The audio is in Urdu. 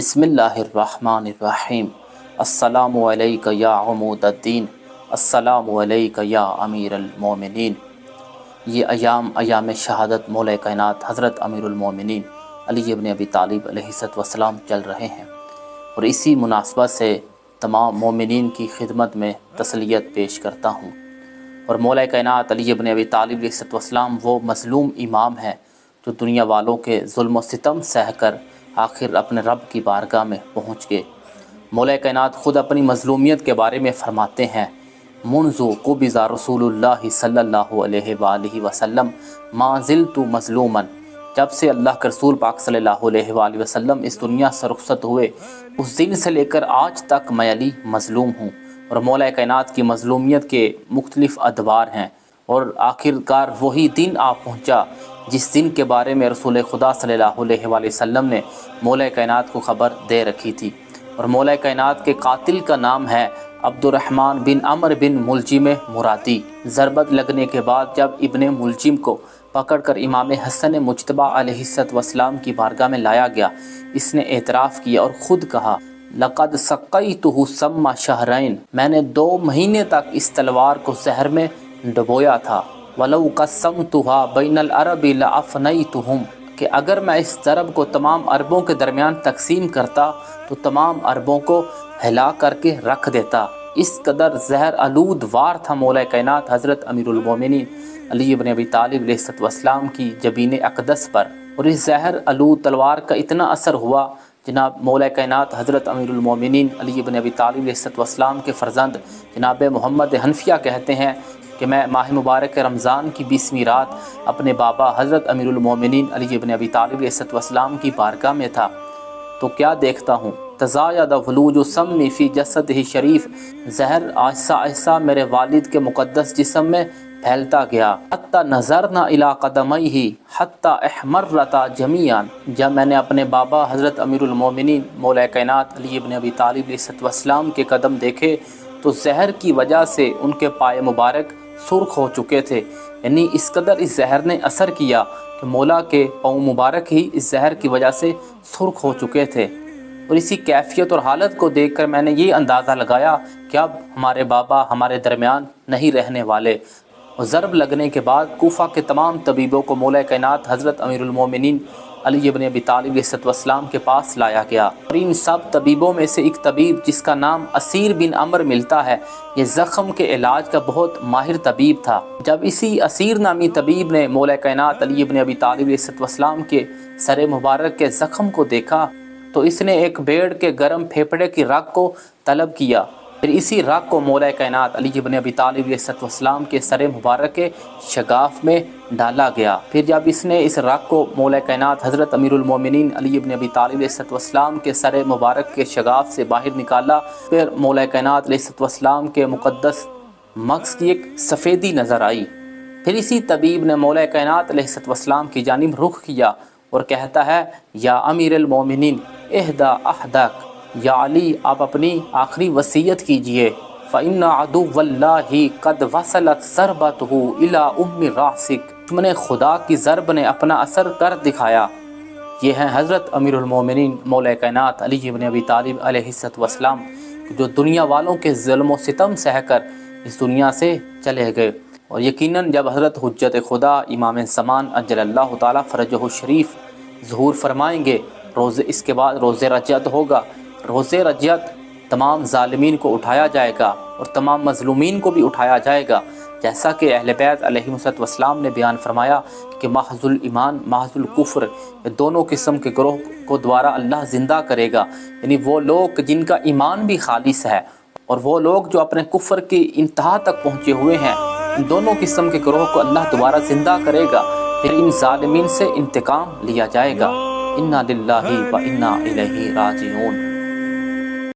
بسم اللہ الرحمن الرحیم۔ السلام علیک یا عمود الدین، السلام علیک یا امیر المومنین۔ یہ ایام شہادت مولا کائنات حضرت امیر المومنین علی ابن ابی طالب علیہ السلام چل رہے ہیں، اور اسی مناسبت سے تمام مومنین کی خدمت میں تسلیت پیش کرتا ہوں۔ اور مولا کائنات علی ابن ابی طالب علیہ السلام وہ مظلوم امام ہیں جو دنیا والوں کے ظلم و ستم سہ کر آخر اپنے رب کی بارگاہ میں پہنچ گئے۔ مولا کائنات خود اپنی مظلومیت کے بارے میں فرماتے ہیں، منذ قبض رسول اللہ صلی اللہ علیہ وآلہ وسلم ما زلت مظلوما، جب سے اللہ کے رسول پاک صلی اللہ علیہ وآلہ وسلم اس دنیا سے رخصت ہوئے اس دن سے لے کر آج تک میں علی مظلوم ہوں۔ اور مولا کائنات کی مظلومیت کے مختلف ادوار ہیں، اور آخرکار وہی دن آ پہنچا جس دن کے بارے میں رسول خدا صلی اللہ علیہ وآلہ وسلم نے مولا کائنات کو خبر دے رکھی تھی۔ اور مولا کائنات کے قاتل کا نام ہے عبد الرحمن بن عمر بن ملجم مرادی۔ ضربت لگنے کے بعد جب ابن ملجم کو پکڑ کر امام حسن مجتبیٰ علیہ السلام کی بارگاہ میں لایا گیا، اس نے اعتراف کیا اور خود کہا، لقد سقیتہ سم شہرین، میں نے 2 مہینے تک اس تلوار کو زہر میں ڈبویا تھا، وَلَوْ قَسَّمْتُهَا بَيْنَ الْعَرَبِ لَأَفْنَيْتُهُمْ، کہ اگر میں اس ضرب کو تمام عربوں کے درمیان تقسیم کرتا تو تمام عربوں کو ہلا کر کے رکھ دیتا۔ اس قدر زہر آلود وار تھا مولا کائنات حضرت امیر المومنین علی ابن ابی طالب علیہ السلام کی جبین اقدس پر۔ اور اس زہر آلود تلوار کا اتنا اثر ہوا، جناب مولا کائنات حضرت امیر المومنین علی ابن ابی طالب علیہ السلام کے فرزند جناب محمد حنفیہ کہتے ہیں کہ میں ماہ مبارک رمضان کی 20ویں رات اپنے بابا حضرت امیر المومنین علی ابن ابی طالب علیہ السلام کی بارگاہ میں تھا تو کیا دیکھتا ہوں، تزاید ولوج سم فی جسدہ شریف، زہر آہستہ آہستہ میرے والد کے مقدس جسم میں پھیلتا گیا، حتی نظرنا الی قدمیہ حتی احمرتا جمیعا، جب میں نے اپنے بابا حضرت امیر المومنین مولا کائنات علی ابن ابی طالب علیہ السلام کے قدم دیکھے تو زہر کی وجہ سے ان کے پائے مبارک سرخ ہو چکے تھے، یعنی اس قدر اس زہر نے اثر کیا کہ مولا کے پاؤں مبارک ہی اس زہر کی وجہ سے سرخ ہو چکے تھے۔ اور اسی کیفیت اور حالت کو دیکھ کر میں نے یہ اندازہ لگایا کہ اب ہمارے بابا ہمارے درمیان نہیں رہنے والے۔ اور ضرب لگنے کے بعد کوفہ کے تمام طبیبوں کو مولا کائنات حضرت امیر المومنین علی ابن ابی طالب علیہ السلام کے پاس لایا گیا، اور ان سب طبیبوں میں سے ایک طبیب جس کا نام اسیر بن عمر ملتا ہے، یہ زخم کے علاج کا بہت ماہر طبیب تھا۔ جب اسی اسیر نامی طبیب نے مولا کائنات علی ابن ابی طالب علیہ السلام کے سر مبارک کے زخم کو دیکھا تو اس نے ایک بھیڑ کے گرم پھیپھڑے کی رگ کو طلب کیا، پھر اسی رگ کو مولا کائنات علی ابن ابی طالب علیہ السلام کے سر مبارک کے شگاف میں ڈالا گیا۔ پھر جب اس نے اس رگ کو مولا کائنات حضرت امیر المومنین علی ابن ابی طالب علیہ السلام کے سر مبارک کے شگاف سے باہر نکالا، پھر مولا کائنات علیہ السلام کے مقدس مغز کی ایک سفیدی نظر آئی۔ پھر اسی طبیب نے مولا کائنات علیہ السلام کی جانب رخ کیا اور کہتا ہے، یا امیر المومنین اہدا احدک، یا علی آپ اپنی آخری وصیت کیجئے، فَإِنَّ عَدُوَّ اللَّهِ قَدْ وَصَلَتْ ضَرْبَتُهُ إِلَىٰ أُمِّ رَأْسِكَ، دشمن خدا کی ضرب نے اپنا اثر کر دکھایا۔ یہ ہیں حضرت امیر المومنین مولا کائنات علی ابن ابی طالب علیہ السلام، جو دنیا والوں کے ظلم و ستم سہ کر اس دنیا سے چلے گئے۔ اور یقیناً جب حضرت حجت خدا امام زمان عجل اللہ تعالیٰ فرجہ الشریف ظہور فرمائیں گے، اس کے بعد روز رجعت ہوگا۔ روز رجعت تمام ظالمین کو اٹھایا جائے گا اور تمام مظلومین کو بھی اٹھایا جائے گا، جیسا کہ اہل بیت علیہ السلام نے بیان فرمایا کہ محض الایمان محض الکفر، یہ دونوں قسم کے گروہ کو دوبارہ اللہ زندہ کرے گا، یعنی وہ لوگ جن کا ایمان بھی خالص ہے اور وہ لوگ جو اپنے کفر کی انتہا تک پہنچے ہوئے ہیں، ان دونوں قسم کے گروہ کو اللہ دوبارہ زندہ کرے گا، پھر ان ظالمین سے انتقام لیا جائے گا۔ انا للہ و انا الیہ راجعون۔